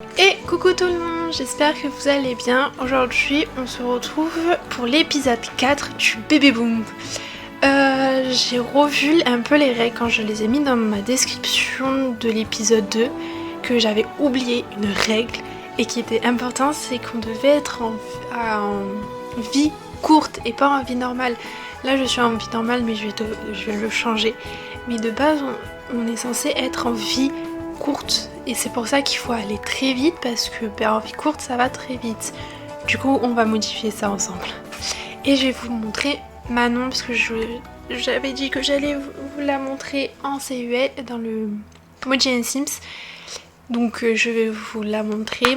Et coucou tout le monde, j'espère que vous allez bien. Aujourd'hui on se retrouve pour l'épisode 4 du Bébé Boom. J'ai revu un peu les règles quand je les ai mis dans ma description de l'épisode 2, que j'avais oublié une règle et qui était importante, c'est qu'on devait être en vie courte et pas en vie normale. Là je suis en vie normale mais je vais le changer. Mais de base on est censé être en vie courte et c'est pour ça qu'il faut aller très vite parce que en vie courte ça va très vite. Du coup on va modifier ça ensemble. Et je vais vous montrer Manon parce que j'avais dit que j'allais vous la montrer en CUL dans le Moji & Sims. Donc je vais vous la montrer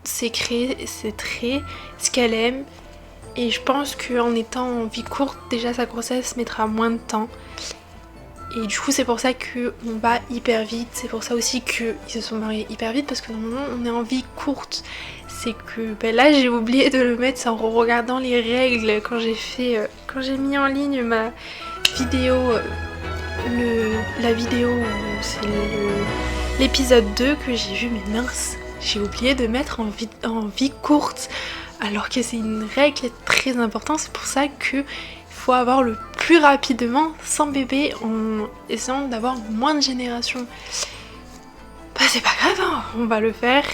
ses traits, ce qu'elle aime. Et je pense qu'en étant en vie courte, déjà sa grossesse mettra moins de temps. Et du coup c'est pour ça qu'on va hyper vite, c'est pour ça aussi qu'ils se sont mariés hyper vite parce que normalement on est en vie courte. C'est que là j'ai oublié de le mettre en regardant les règles quand j'ai mis en ligne ma vidéo, la vidéo c'est l'épisode 2 que j'ai vu, mais mince, j'ai oublié de mettre en vie courte alors que c'est une règle très importante. C'est pour ça que faut avoir le plus rapidement sans bébé en essayant d'avoir moins de générations. Bah c'est pas grave, hein, on va le faire.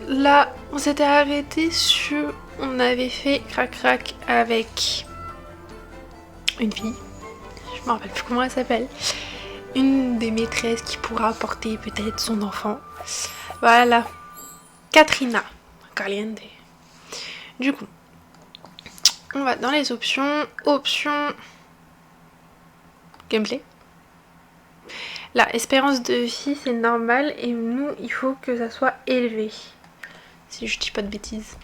Là on s'était arrêté sur... On avait fait crac avec une fille, je me rappelle plus comment elle s'appelle, une des maîtresses qui pourra porter peut-être son enfant. Voilà, Katrina Caliente. Du coup on va dans les options gameplay. La espérance de vie c'est normal et nous il faut que ça soit élevé. Si je dis pas de bêtises.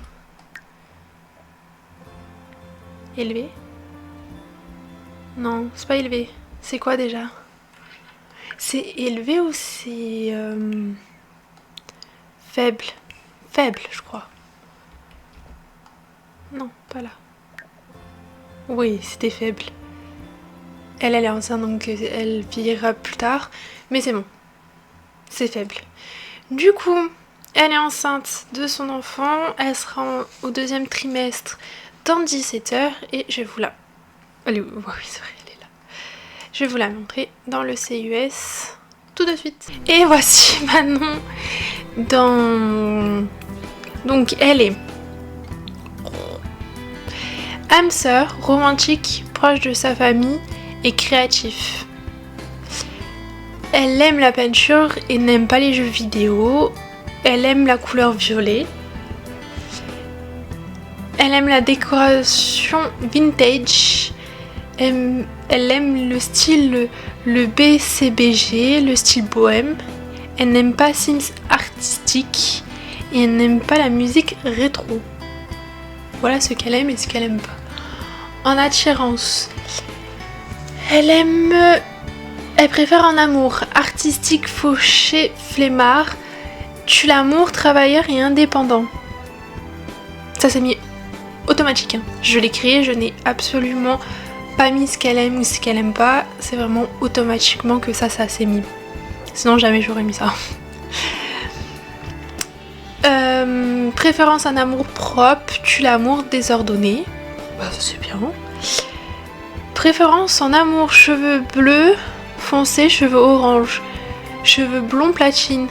Élevé? Non, c'est pas élevé. C'est quoi déjà? C'est élevé ou c'est faible? Faible je crois. Non, pas là. Oui, c'était faible. Elle est enceinte donc elle vieillira plus tard. Mais c'est bon. C'est faible. Du coup, elle est enceinte de son enfant. Elle sera au 2e trimestre dans 17 heures. Et je vais vous la... Elle est où? Oui, c'est vrai, elle est là. Je vais vous la montrer dans le CUS tout de suite. Et voici Manon dans... Donc elle est... âme sœur, romantique, proche de sa famille et créatif. Elle aime la peinture et n'aime pas les jeux vidéo. Elle aime la couleur violet. Elle aime la décoration vintage. Elle aime le style le BCBG, le style bohème. Elle n'aime pas Sims artistique et elle n'aime pas la musique rétro. Voilà ce qu'elle aime et ce qu'elle aime pas. En attirance, elle préfère en amour, artistique, fauché, flemmard, tue l'amour, travailleur et indépendant. Ça s'est mis automatique, hein. Je l'ai créé, je n'ai absolument pas mis ce qu'elle aime ou ce qu'elle aime pas. C'est vraiment automatiquement que ça s'est mis. Sinon jamais j'aurais mis ça. Préférence en amour propre, tue l'amour désordonné. Bah ça c'est bien. Préférence en amour, cheveux bleus foncés, cheveux orange, cheveux blonds platine.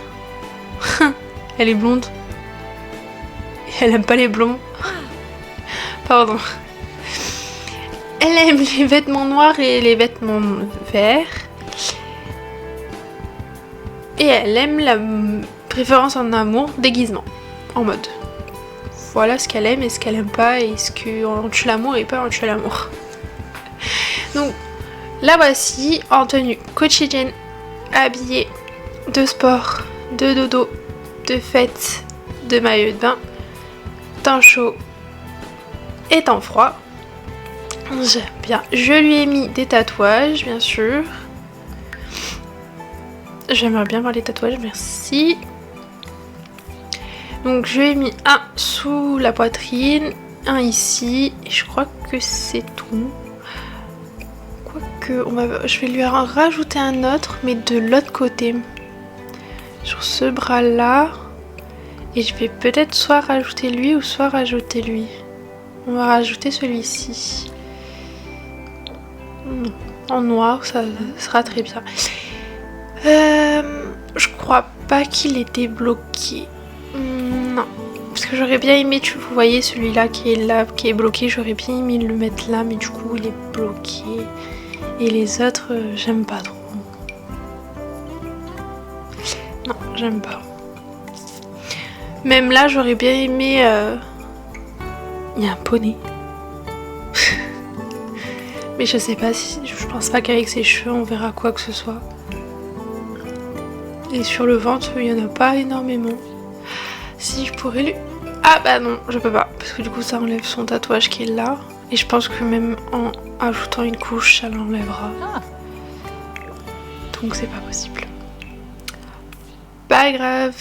Elle est blonde. Elle aime pas les blonds. Pardon. Elle aime les vêtements noirs et les vêtements verts. Et elle aime la préférence en amour, déguisement. En mode. Voilà ce qu'elle aime et ce qu'elle aime pas et ce qu'on tue l'amour et pas on tue l'amour. Donc la voici en tenue quotidienne, habillée de sport, de dodo, de fête, de maillot de bain, temps chaud et temps froid. J'aime bien. Je lui ai mis des tatouages bien sûr. J'aimerais bien voir les tatouages, merci. Donc je lui ai mis un sous la poitrine, un ici, et je crois que c'est tout. Quoique, je vais lui en rajouter un autre, mais de l'autre côté. Sur ce bras là. Et je vais peut-être soit rajouter lui ou soit rajouter lui. On va rajouter celui-ci. En noir, ça sera très bien. Je crois pas qu'il était bloqué. Non. Parce que j'aurais bien aimé, vous voyez celui-là qui est là, qui est bloqué, j'aurais bien aimé le mettre là, mais du coup il est bloqué. Et les autres, j'aime pas trop. Non, j'aime pas. Même là, j'aurais bien aimé... Il y a un poney. Mais je sais pas si... Je pense pas qu'avec ses cheveux, on verra quoi que ce soit. Et sur le ventre, il y en a pas énormément. Si je pourrais lui... Ah bah non, je peux pas. Parce que du coup, ça enlève son tatouage qui est là. Et je pense que même en ajoutant une couche, ça l'enlèvera. Donc c'est pas possible. Pas grave.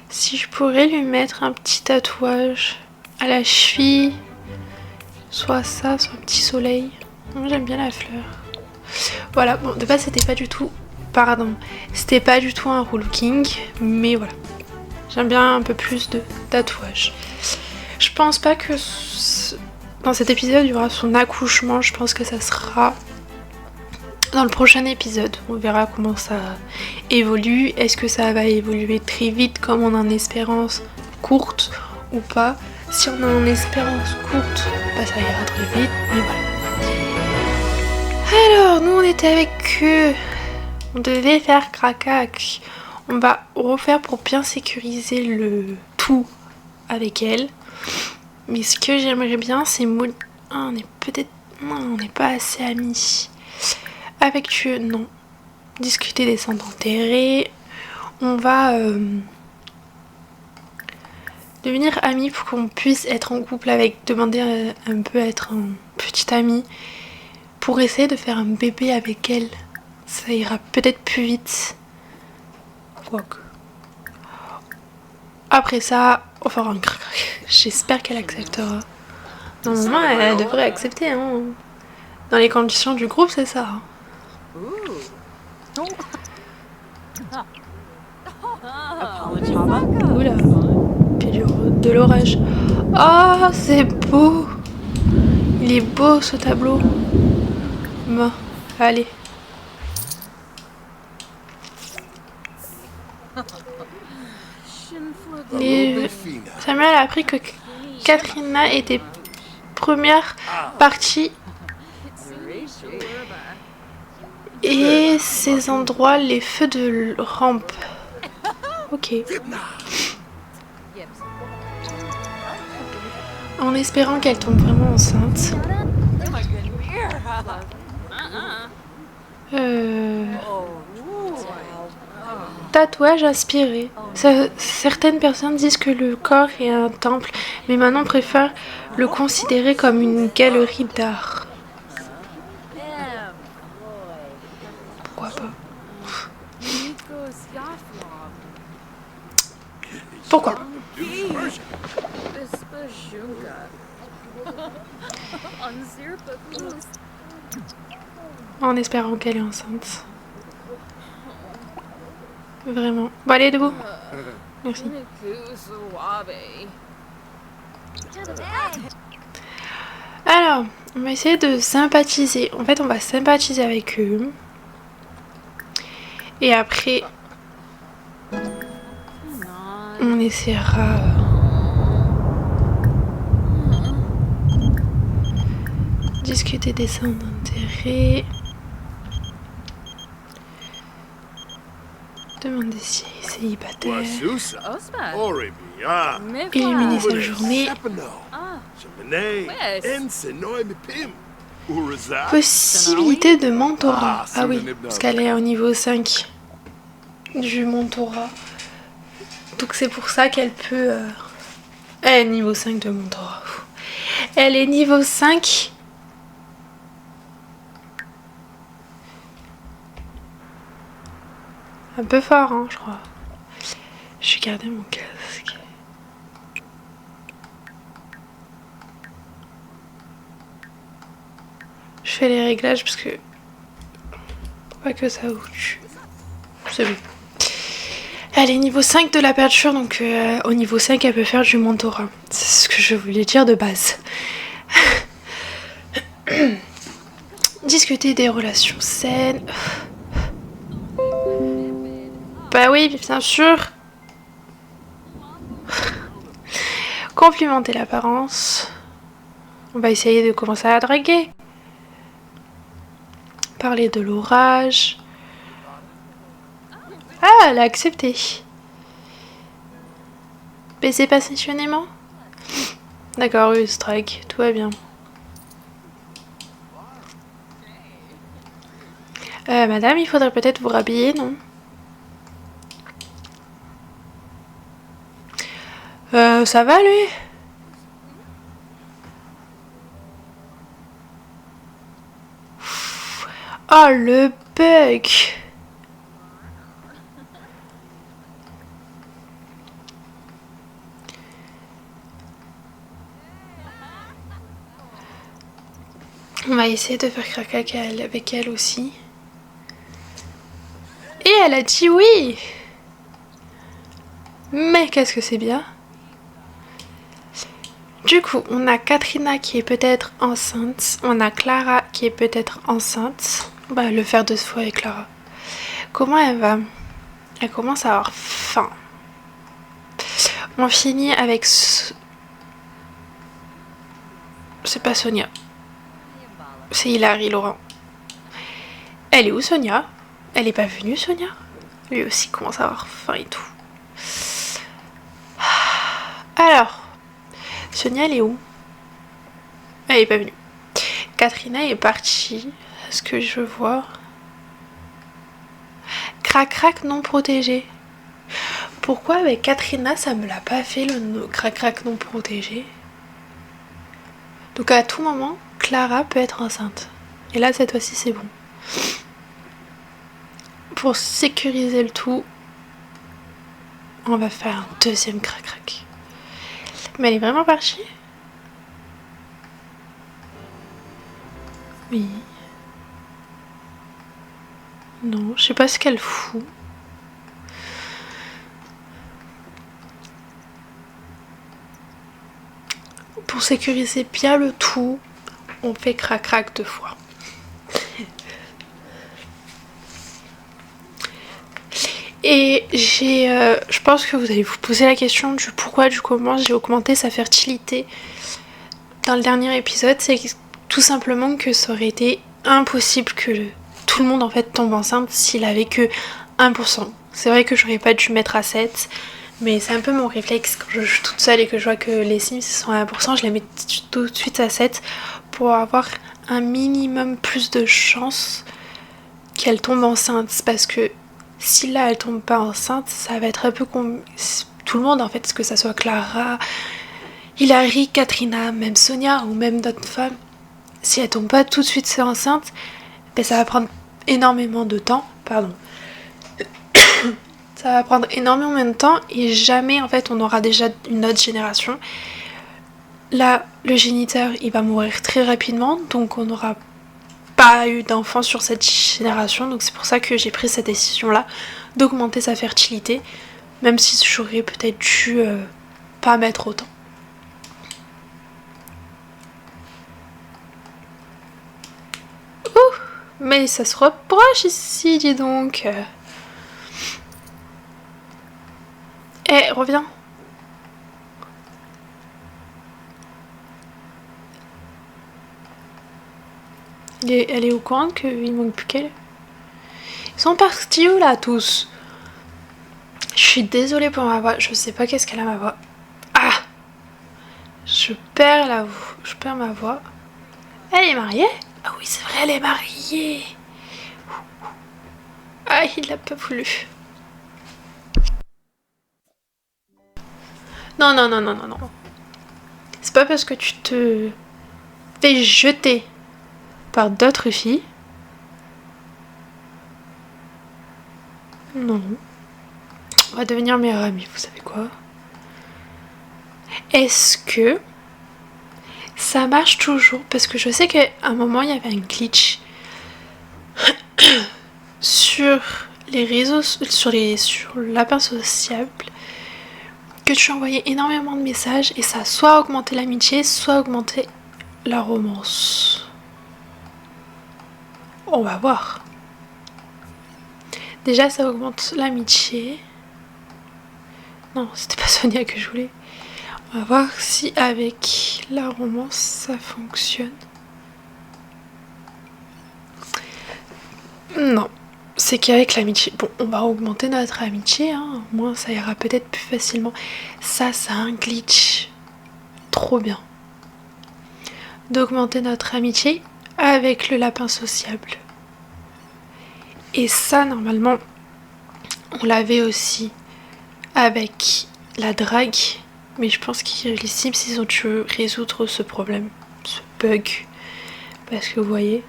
Si je pourrais lui mettre un petit tatouage à la cheville, soit ça, soit un petit soleil. Moi j'aime bien la fleur. Voilà, bon de base c'était pas du tout... Pardon, c'était pas du tout un relooking, mais voilà. J'aime bien un peu plus de tatouage. Je pense pas que dans cet épisode il y aura son accouchement, je pense que ça sera dans le prochain épisode. On verra comment ça évolue. Est-ce que ça va évoluer très vite comme on a en espérance courte ou pas? Si on a en espérance courte, bah ça ira très vite, mais voilà. Alors, nous on était avec eux. On devait faire cracac. On va refaire pour bien sécuriser le tout avec elle. Mais ce que j'aimerais bien, c'est... on est peut-être... Non, on n'est pas assez amis. Avec eux, non. Discuter des cendres enterrées. On va devenir amis pour qu'on puisse être en couple avec. Demander un peu à être un petit ami. Pour essayer de faire un bébé avec elle. Ça ira peut-être plus vite. Quoique. Après ça, on fera un crac. J'espère qu'elle acceptera. Normalement, elle devrait accepter. Hein. Dans les conditions du groupe, c'est ça. Hein. Oula, puis de l'orage. Oh, c'est beau. Il est beau ce tableau. Bon, allez. Et Samuel a appris que Katrina était première partie et ces endroits, les feux de rampe. Ok. En espérant qu'elle tombe vraiment enceinte. Tatouage inspiré. Certaines personnes disent que le corps est un temple, mais Manon préfère le considérer comme une galerie d'art. Pourquoi pas? Pourquoi pas? En espérant qu'elle est enceinte. Vraiment. Bon, allez, debout. Merci. Alors, on va essayer de sympathiser. En fait, on va sympathiser avec eux. Et après, on essaiera... discuter des cendres d'intérêt. Demander si elle est célibataire. Illuminer sa journée. Possibilité de mentorat. Ah oui, parce qu'elle est au niveau 5 du mentorat. Donc c'est pour ça qu'elle peut... Elle est niveau 5 de mentorat. Elle est niveau 5... Un peu fort, hein, je crois. Je vais garder mon casque. Je fais les réglages parce que... Pas que ça bouge. C'est bon. Elle est niveau 5 de la peinture, donc au niveau 5, elle peut faire du mentorat. C'est ce que je voulais dire de base. Discuter des relations saines. Bah oui, bien sûr. Complimenter l'apparence. On va essayer de commencer à draguer. Parler de l'orage. Ah, elle a accepté. Baiser passionnément. D'accord, oui, strike, tout va bien. Madame, il faudrait peut-être vous rhabiller, non? Ça va, lui? Oh, le bug! On va essayer de faire craquer avec elle aussi. Et elle a dit oui! Mais qu'est-ce que c'est bien? Du coup, on a Katrina qui est peut-être enceinte. On a Clara qui est peut-être enceinte. On va le faire 2 fois avec Clara. Comment elle va? Elle commence à avoir faim. On finit avec... C'est pas Sonia. C'est Hilary Laurent. Elle est où, Sonia? Elle est pas venue, Sonia? Lui aussi commence à avoir faim et tout. Alors, Sonia, elle est où? Elle est pas venue. Katrina est partie. Est-ce que je vois? Crac-crac non protégé. Pourquoi avec Katrina, ça me l'a pas fait le crac-crac non protégé? Donc à tout moment, Clara peut être enceinte. Et là, cette fois-ci, c'est bon. Pour sécuriser le tout, on va faire un 2e crac-crac. Mais elle est vraiment partie? Oui. Non, je sais pas ce qu'elle fout. Pour sécuriser bien le tout, on fait crac-crac 2 fois. Et je pense que vous allez vous poser la question du pourquoi, du comment j'ai augmenté sa fertilité dans le dernier épisode. C'est tout simplement que ça aurait été impossible que tout le monde en fait tombe enceinte s'il avait que 1%. C'est vrai que j'aurais pas dû mettre à 7, mais c'est un peu mon réflexe quand je suis toute seule et que je vois que les Sims sont à 1%, je les mets tout de suite à 7 pour avoir un minimum plus de chance qu'elle tombe enceinte, parce que si là elle tombe pas enceinte, ça va être un peu tout le monde en fait, que ça soit Clara, Hilary, Katrina, même Sonia ou même d'autres femmes, si elle tombe pas tout de suite enceinte, ben ça va prendre énormément de temps, ça va prendre énormément de temps et jamais en fait on aura déjà une autre génération. Là, le géniteur il va mourir très rapidement, donc on n'aura pas eu d'enfants sur cette génération, donc c'est pour ça que j'ai pris cette décision là d'augmenter sa fertilité, même si j'aurais peut-être dû pas mettre autant. Ouh, mais ça se reproche ici, dis donc. Eh, reviens. Elle est au courant qu'il manque plus qu'elle. Ils sont partis où là tous? Je suis désolée pour ma voix, je sais pas qu'est-ce qu'elle a ma voix. Ah, je perds ma voix. Elle est mariée? Ah oui, c'est vrai, elle est mariée. Ah, il l'a pas voulu. Non, non, non, non, non, non. C'est pas parce que tu te fais jeter par d'autres filles. Non. On va devenir meilleure amie, vous savez quoi? Est-ce que ça marche toujours? Parce que je sais qu'à un moment, il y avait un glitch sur les réseaux, sur l'appart sociable, que tu envoyais énormément de messages et ça a soit augmenté l'amitié, soit augmenté la romance. On va voir. Déjà, ça augmente l'amitié. Non, c'était pas Sonia que je voulais. On va voir si avec la romance ça fonctionne. Non, c'est qu'avec l'amitié. Bon, on va augmenter notre amitié, hein. Au moins ça ira peut-être plus facilement. Ça, c'est un glitch. Trop bien. D'augmenter notre amitié avec le lapin sociable. Et ça, normalement, on l'avait aussi avec la drague. Mais je pense que les Sims, ils ont dû résoudre ce problème, ce bug. Parce que vous voyez,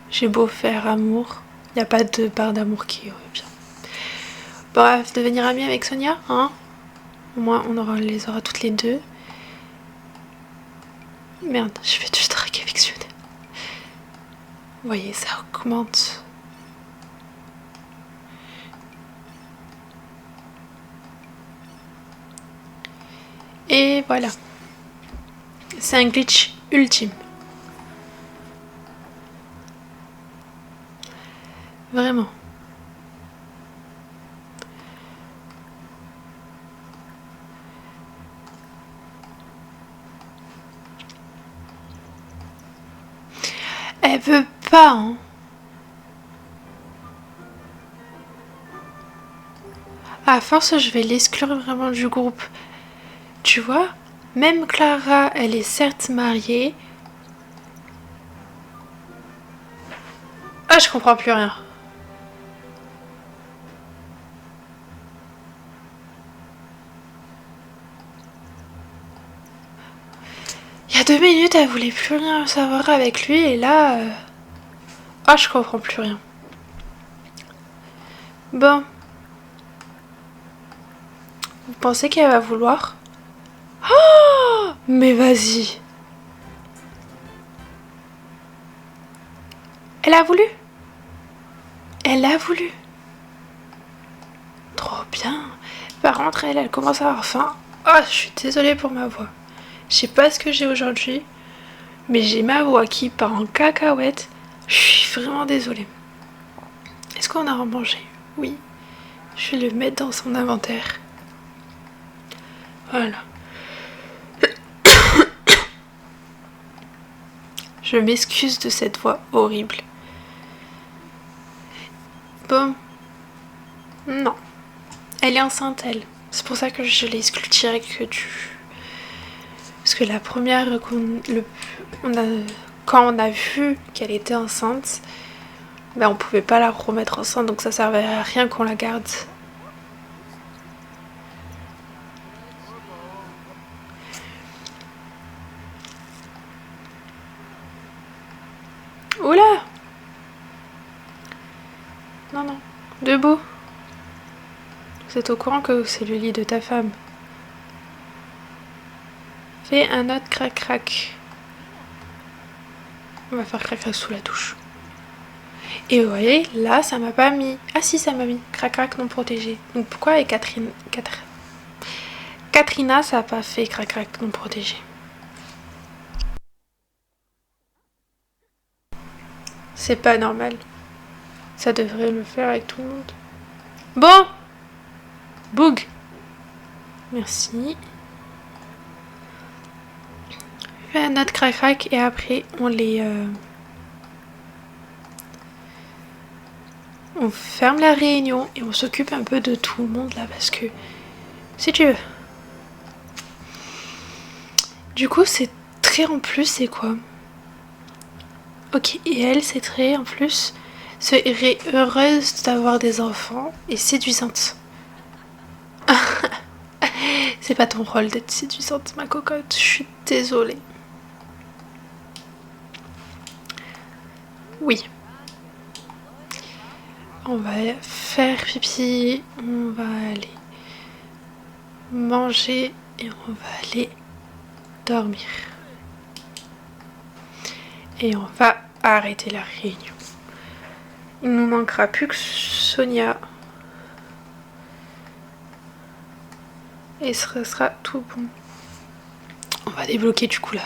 j'ai beau faire amour, il n'y a pas de barre d'amour qui revient. Bref, devenir amie avec Sonia, hein. Au moins, les aura toutes les deux. Merde, je vais te draguer avec Sonia. Vous voyez, ça augmente. Et voilà. C'est un glitch ultime. Vraiment. Elle veut pas, hein. À force, je vais l'exclure vraiment du groupe. Tu vois, même Clara, elle est certes mariée. Ah, je comprends plus rien. Il y a 2 minutes, elle voulait plus rien savoir avec lui et là... Ah, je comprends plus rien. Bon. Vous pensez qu'elle va vouloir? Oh, mais vas-y. Elle a voulu. Elle a voulu. Trop bien. Par contre, elle commence à avoir faim. Oh, je suis désolée pour ma voix. Je sais pas ce que j'ai aujourd'hui, mais j'ai ma voix qui part en cacahuète. Je suis vraiment désolée. Est-ce qu'on a à manger? Oui. Je vais le mettre dans son inventaire. Voilà. Je m'excuse de cette voix horrible. Bon. Non. Elle est enceinte, elle. C'est pour ça que je l'ai exclue direct que tu... Parce que la première quand on a vu qu'elle était enceinte, ben on pouvait pas la remettre enceinte, donc ça servait à rien qu'on la garde. Oula! Non, non. Debout. Vous êtes au courant que c'est le lit de ta femme? Fais un autre crac-crac. On va faire crac-crac sous la douche. Et vous voyez, là, ça m'a pas mis... Ah si, ça m'a mis crac-crac non protégé. Donc pourquoi avec Katrina, ça a pas fait crac-crac non protégé? C'est pas normal. Ça devrait le faire avec tout le monde. Bon! Boug! Merci. Fais un autre crac-crac et après on les... On ferme la réunion et on s'occupe un peu de tout le monde là parce que... Si tu veux. Du coup, c'est très en plus, c'est quoi? Ok, et elle, c'est très en plus... serait heureuse d'avoir des enfants et séduisante. C'est pas ton rôle d'être séduisante, ma cocotte. Je suis désolée. Oui. On va faire pipi. On va aller manger et on va aller dormir. Et on va arrêter la réunion. Il nous manquera plus que Sonia et ce sera tout bon. On va débloquer du coup là.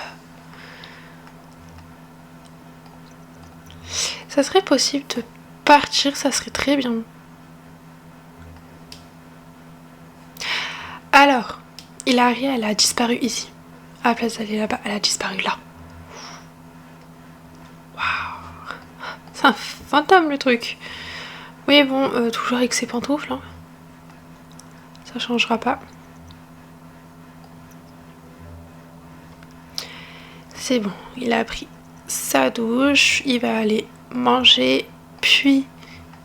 Ça serait possible de partir, ça serait très bien. Alors, Hilary, elle a disparu ici. À la place d'aller là-bas, elle a disparu là. Waouh. C'est un fantôme le truc. Oui bon, toujours avec ses pantoufles. Hein. Ça changera pas. C'est bon, il a pris sa douche, il va aller manger, puis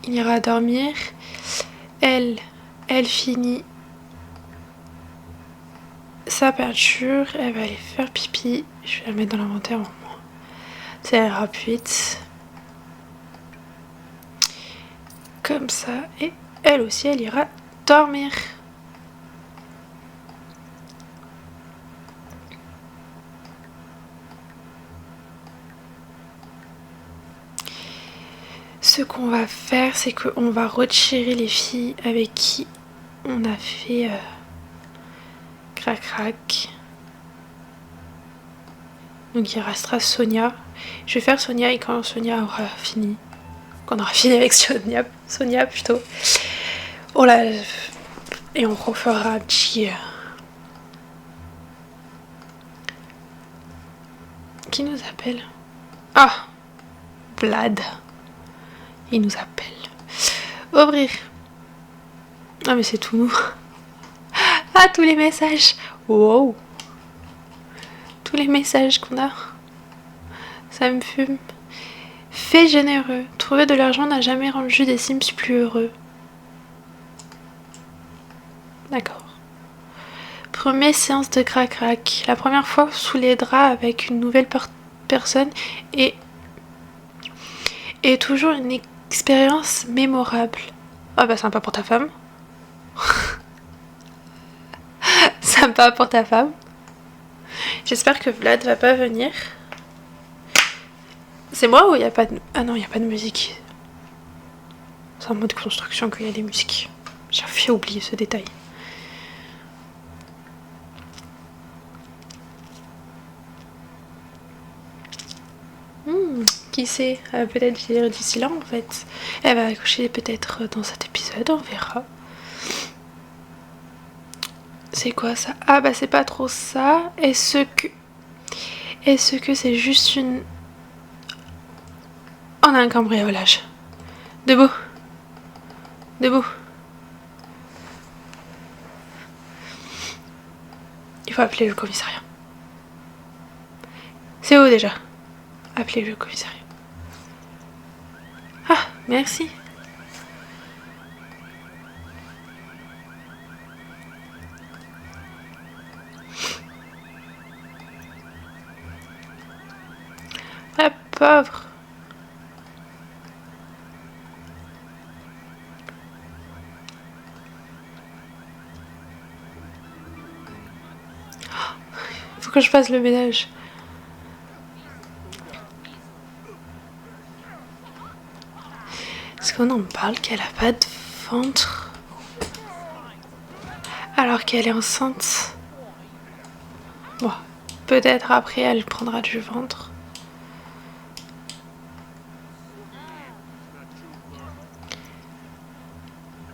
il ira dormir. Elle finit sa peinture, elle va aller faire pipi. Je vais la mettre dans l'inventaire au moins. Ça ira plus vite. Comme ça, et elle aussi, elle ira dormir. Ce qu'on va faire, c'est qu'on va retirer les filles avec qui on a fait crac-crac. Donc il restera Sonia. Je vais faire Sonia et quand Sonia aura fini, quand on aura fini avec Sonia plutôt. Oh là, et on refera un petit... Qui nous appelle? Ah, Vlad. Il nous appelle. Ouvrir. Ah mais c'est tout nous. Ah, tous les messages. Wow. Tous les messages qu'on a. Ça me fume. Fait généreux. Trouver de l'argent n'a jamais rendu des Sims plus heureux. D'accord. Première séance de crac-crac. La première fois sous les draps avec une nouvelle personne et toujours une expérience mémorable. Ah bah sympa pour ta femme. Sympa pour ta femme. J'espère que Vlad va pas venir. C'est moi ou il n'y a pas de... Ah non, il n'y a pas de musique. C'est en mode construction qu'il y a des musiques. J'ai oublié ce détail. Qui sait, elle va peut-être vivre d'ici là en fait. Elle va accoucher peut-être dans cet épisode, on verra. C'est quoi ça? Ah bah c'est pas trop ça. Est-ce que c'est juste une... On a un cambriolage. Debout. Debout. Il faut appeler le commissariat. C'est où déjà? Appelez le commissariat. Ah, merci. La pauvre. Faut que je fasse le ménage. Est-ce qu'on en parle qu'elle a pas de ventre alors qu'elle est enceinte? Bon, peut-être après elle prendra du ventre.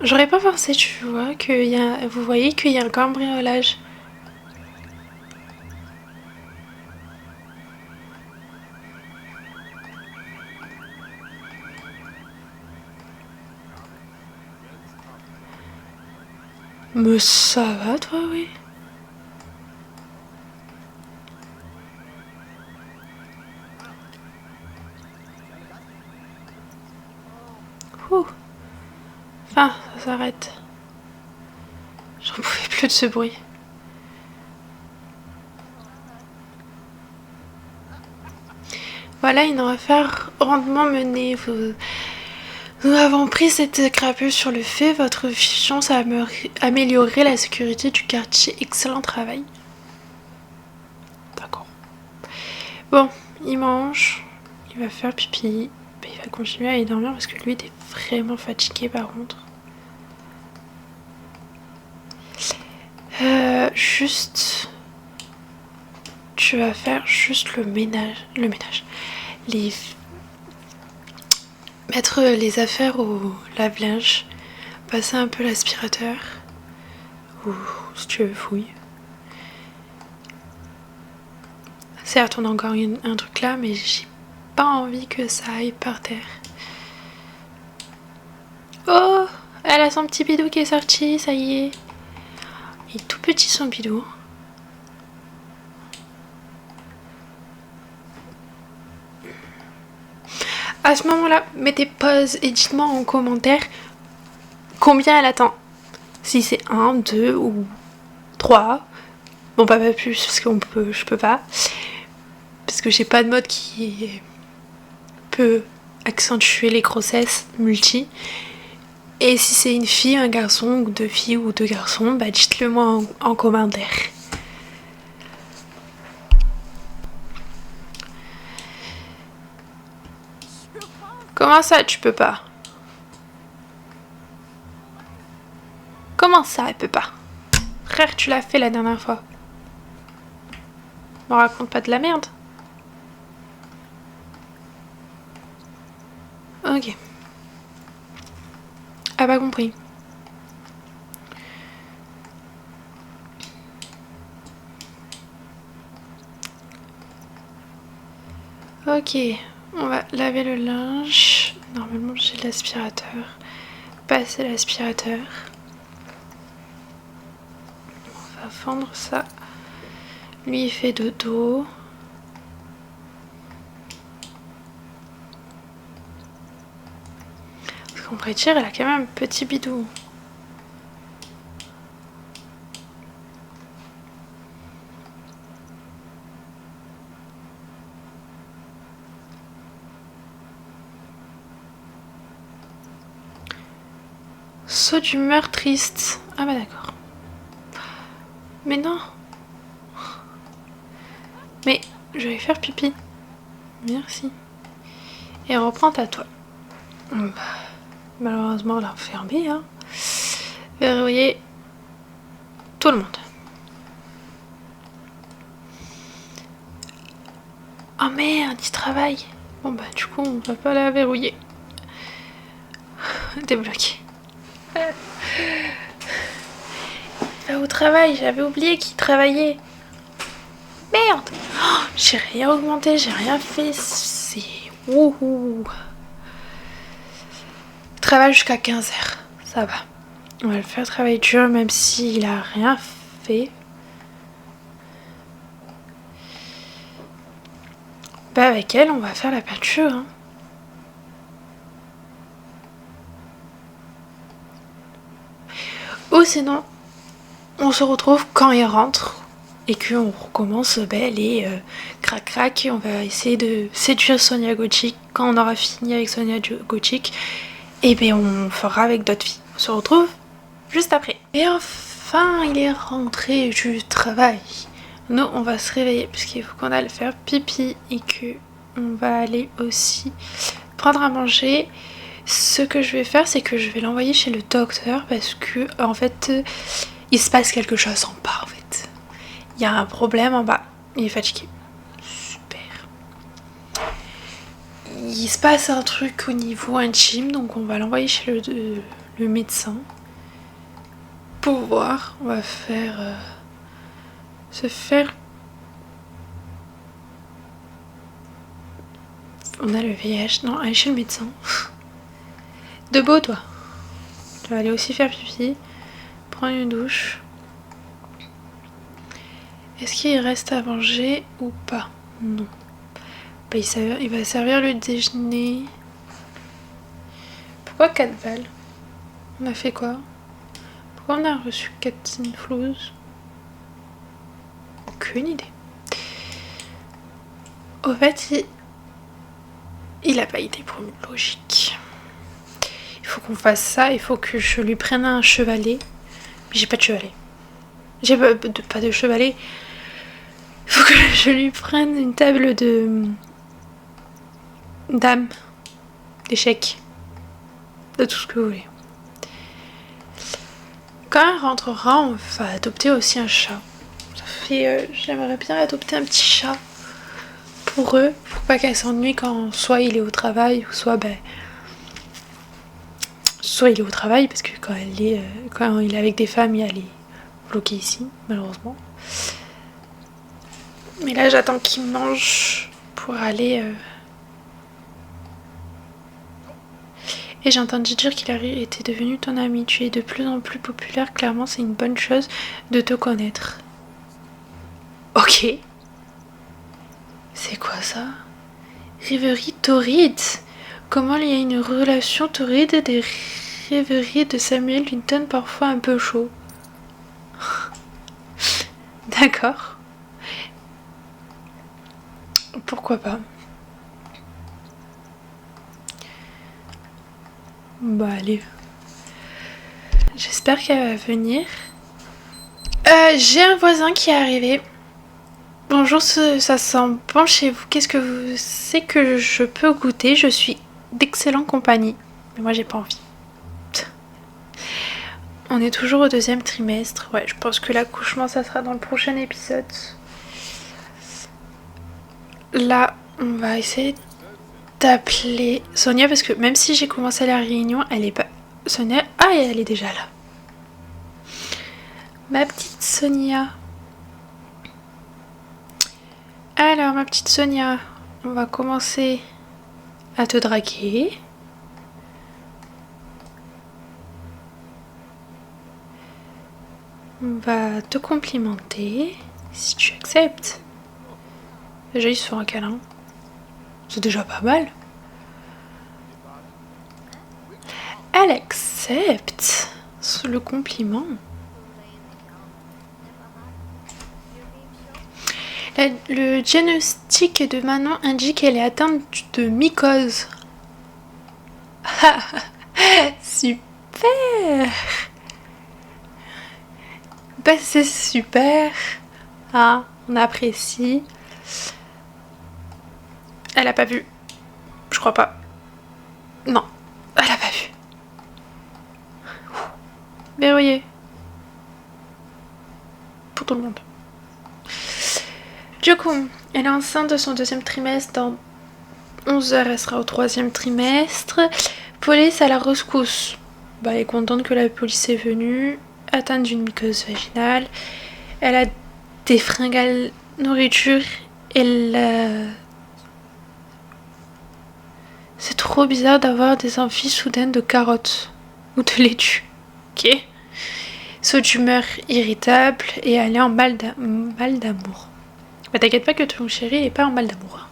J'aurais pas pensé, tu vois, vous voyez qu'il y a un cambriolage. Mais ça va, toi, oui. Ouh. Enfin, ça s'arrête. J'en pouvais plus de ce bruit. Voilà une affaire rendement menée. Nous avons pris cette crapule sur le fait. Votre efficience a amélioré la sécurité du quartier. Excellent travail. D'accord. Bon, il mange. Il va faire pipi. Il va continuer à aller dormir parce que lui, il est vraiment fatigué par contre. Juste... Tu vas faire juste le ménage. Mettre les affaires au lave-linge. Passer un peu l'aspirateur. Ou si tu veux, fouille. Certes, on a encore un truc là, mais j'ai pas envie que ça aille par terre. Oh, elle a son petit bidou qui est sorti, ça y est. Il est tout petit son bidou. À ce moment-là, mettez pause et dites-moi en commentaire combien elle attend. Si c'est 1, 2 ou 3. Bon, pas plus parce que je peux pas. Parce que j'ai pas de mode qui peut accentuer les grossesses multi. Et si c'est une fille, un garçon, ou 2 filles ou 2 garçons, bah dites-le moi en commentaire. Comment ça tu peux pas? Comment ça elle peut pas? Frère, tu l'as fait la dernière fois. Me raconte pas de la merde. Ok. Ah, pas compris. Ok, on va laver le linge. Normalement j'ai l'aspirateur. Passer l'aspirateur. On va fendre ça. Lui il fait dodo. Parce qu'on pourrait dire, elle a quand même un petit bidou. Saut d'humeur triste. Ah bah d'accord. Mais non. Mais je vais faire pipi. Merci. Et reprends ta toile. Bah, malheureusement, on l'a fermé. Hein. Verrouiller tout le monde. Oh merde, il travaille. Bon bah du coup, on va pas la verrouiller. Débloqué. Va au travail, j'avais oublié qu'il travaillait. Merde. Oh, j'ai rien augmenté, j'ai rien fait. C'est... Wouhou. Travail jusqu'à 15h. Ça va. On va le faire travailler dur même s'il a rien fait. Bah avec elle, on va faire la peinture. Hein. Ou sinon, on se retrouve quand il rentre et qu'on recommence les crac-crac. On va essayer de séduire Sonia Gothic. Quand on aura fini avec Sonia Gothic, et bien on fera avec d'autres filles. On se retrouve juste après. Et enfin, il est rentré du travail. Nous, on va se réveiller puisqu'il faut qu'on aille faire pipi et que on va aller aussi prendre à manger. Ce que je vais faire, c'est que je vais l'envoyer chez le docteur parce que en fait, il se passe quelque chose en bas. En fait, il y a un problème en bas. Il est fatigué. Super. Il se passe un truc au niveau intime, donc on va l'envoyer chez le médecin pour voir. On va faire se faire. On a le VIH. Non, allez chez le médecin. Debout, toi. Tu vas aller aussi faire pipi. Prendre une douche. Est-ce qu'il reste à manger ou pas? Non. Bah, il va servir le déjeuner. Pourquoi 4 balles? On a fait quoi? Pourquoi on a reçu 4 inflows? Aucune idée. Au fait, il a pas idée pour une logique. Il faut qu'on fasse ça, il faut que je lui prenne un chevalet. Mais j'ai pas de chevalet. J'ai pas de chevalet. Il faut que je lui prenne une table de dames, d'échecs, de tout ce que vous voulez. Quand elle rentrera, on va adopter aussi un chat. J'aimerais bien adopter un petit chat pour eux, pour pas qu'elle s'ennuie quand soit il est au travail ou soit il est au travail parce que quand il est avec des femmes, elle est bloquée ici, malheureusement. Mais là, j'attends qu'il mange pour aller. Et j'ai entendu dire qu'il était devenu ton ami. Tu es de plus en plus populaire. Clairement, c'est une bonne chose de te connaître. Ok. C'est quoi ça? Rêverie torride. Comment il y a une relation torride des rêveries de Samuel Linton parfois un peu chaud. D'accord. Pourquoi pas? Bah allez. J'espère qu'elle va venir. J'ai un voisin qui est arrivé. Bonjour, ça sent bon chez vous. Qu'est-ce que c'est que je peux goûter? Je suis d'excellente compagnie. Mais moi j'ai pas envie. On est toujours au 2e trimestre. Ouais, je pense que l'accouchement ça sera dans le prochain épisode. Là, on va essayer d'appeler Sonia parce que même si j'ai commencé la réunion, elle est pas... Sonia... Ah, elle est déjà là. Ma petite Sonia. Alors, ma petite Sonia, on va commencer à te draguer. On va te complimenter, si tu acceptes. Déjà, ils se font un câlin. C'est déjà pas mal. Elle accepte le compliment. Le diagnostic de Manon indique qu'elle est atteinte de mycose. Super! Bah, c'est super. Ah, on apprécie. Elle a pas vu. Je crois pas. Non, elle a pas vu. Verrouillé. Pour tout le monde. Du coup, elle est enceinte de son 2e trimestre. Dans 11 heures, elle sera au 3e trimestre. Police à la rescousse. Bah, elle est contente que la police est venue. Atteinte d'une mycose vaginale. Elle a des fringales nourriture. C'est trop bizarre d'avoir des envies soudaines de carottes ou de laitue. Ok. Saut d'humeur irritable et elle est en mal d'amour. Bah t'inquiète pas que ton chéri est pas en mal d'amour.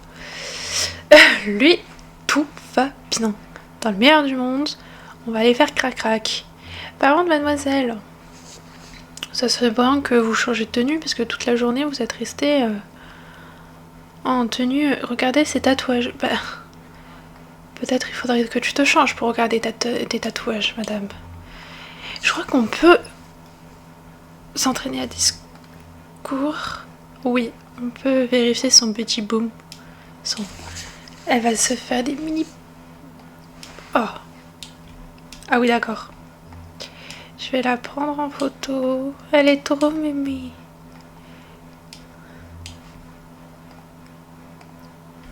Lui, tout va bien. Dans le meilleur du monde, on va aller faire crac-crac. Par contre, mademoiselle, ça serait bon que vous changez de tenue parce que toute la journée vous êtes restée en tenue. Regardez ces tatouages. Bah, peut-être il faudrait que tu te changes pour regarder tes tatouages, madame. Je crois qu'on peut s'entraîner à discours. Oui, on peut vérifier son petit boom. Elle va se faire des mini... Oh. Ah oui, d'accord. Je vais la prendre en photo. Elle est trop mémie.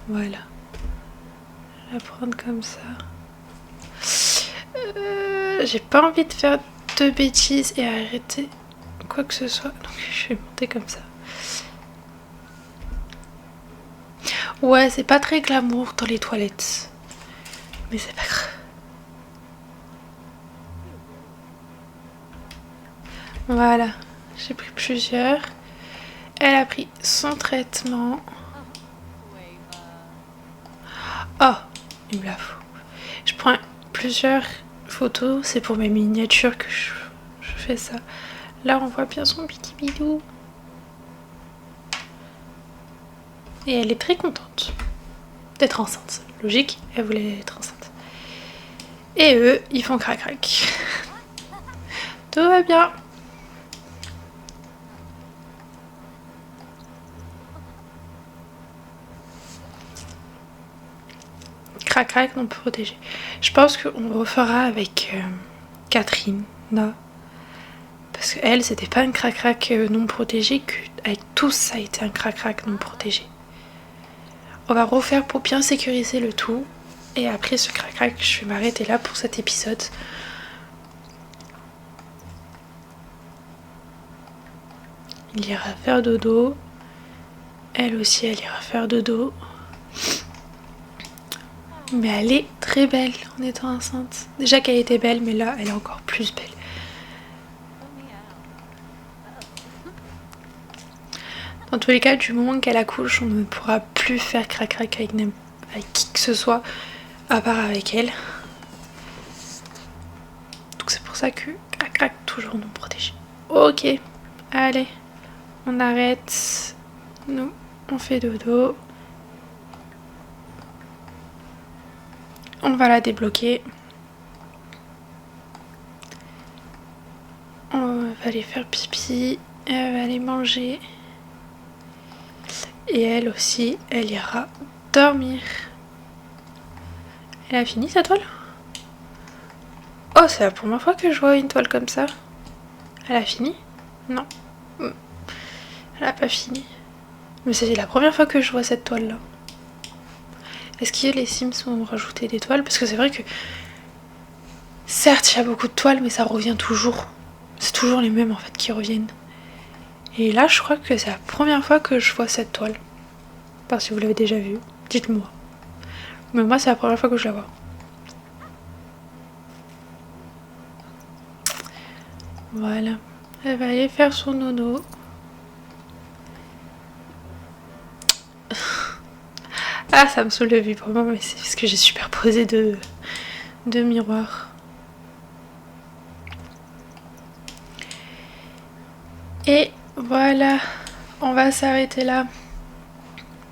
Voilà. Je vais la prendre comme ça. J'ai pas envie de faire de bêtises et arrêter quoi que ce soit. Donc je vais monter comme ça. Ouais, c'est pas très glamour dans les toilettes. Mais c'est pas grave. Voilà. J'ai pris plusieurs. Elle a pris son traitement. Oh, il me la faut. Je prends plusieurs photos. C'est pour mes miniatures que je fais ça. Là, on voit bien son petit bidou. Et elle est très contente d'être enceinte. Logique, elle voulait être enceinte. Et eux, ils font crac-crac. Tout va bien. Crac-crac non protégé. Je pense qu'on refera avec Catherine, là. Parce qu'elle, c'était pas un crac-crac non protégé, avec tous, ça a été un crac-crac non protégé. On va refaire pour bien sécuriser le tout. Et après ce crac-crac, je vais m'arrêter là pour cet épisode. Il ira faire dodo. Elle aussi, elle ira faire dodo. Mais elle est très belle en étant enceinte. Déjà qu'elle était belle, mais là, elle est encore plus belle. Dans tous les cas, du moment qu'elle accouche, on ne pourra plus faire crac-crac avec qui que ce soit, à part avec elle. Donc c'est pour ça que crac-crac, toujours non protégé. Ok, allez, on arrête. Nous, on fait dodo. On va la débloquer. On va aller faire pipi. Elle va aller manger. Et elle aussi, elle ira dormir. Elle a fini sa toile? Oh, c'est la première fois que je vois une toile comme ça. Elle a fini? Non. Elle a pas fini. Mais c'est la première fois que je vois cette toile là. Est-ce que les Sims ont rajouté des toiles? Parce que c'est vrai que certes il y a beaucoup de toiles, mais ça revient toujours. C'est toujours les mêmes en fait qui reviennent. Et là je crois que c'est la première fois que je vois cette toile. Parce que si vous l'avez déjà vue, dites-moi. Mais moi c'est la première fois que je la vois. Voilà. Elle va aller faire son nono. Ah, ça me saoule le vibrement, mais c'est parce que j'ai superposé deux miroirs. Et voilà, on va s'arrêter là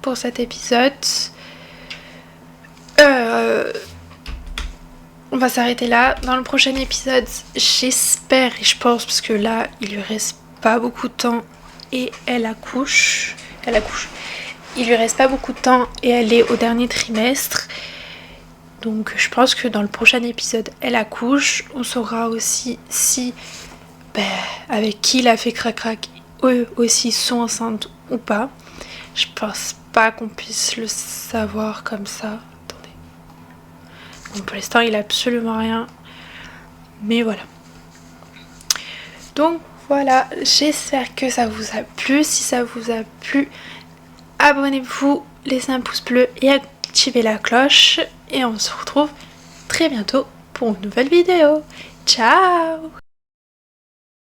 pour cet épisode. On va s'arrêter là. Dans le prochain épisode, j'espère et je pense, parce que là, il lui reste pas beaucoup de temps et elle accouche. Il lui reste pas beaucoup de temps et elle est au dernier trimestre. Donc je pense que dans le prochain épisode, elle accouche. On saura aussi si avec qui il a fait crac-crac, eux aussi sont enceintes ou pas. Je pense pas qu'on puisse le savoir comme ça. Attendez. Donc pour l'instant, il a absolument rien. Mais voilà. Donc voilà, j'espère que ça vous a plu. Si ça vous a plu, abonnez-vous, laissez un pouce bleu et activez la cloche. Et on se retrouve très bientôt pour une nouvelle vidéo. Ciao!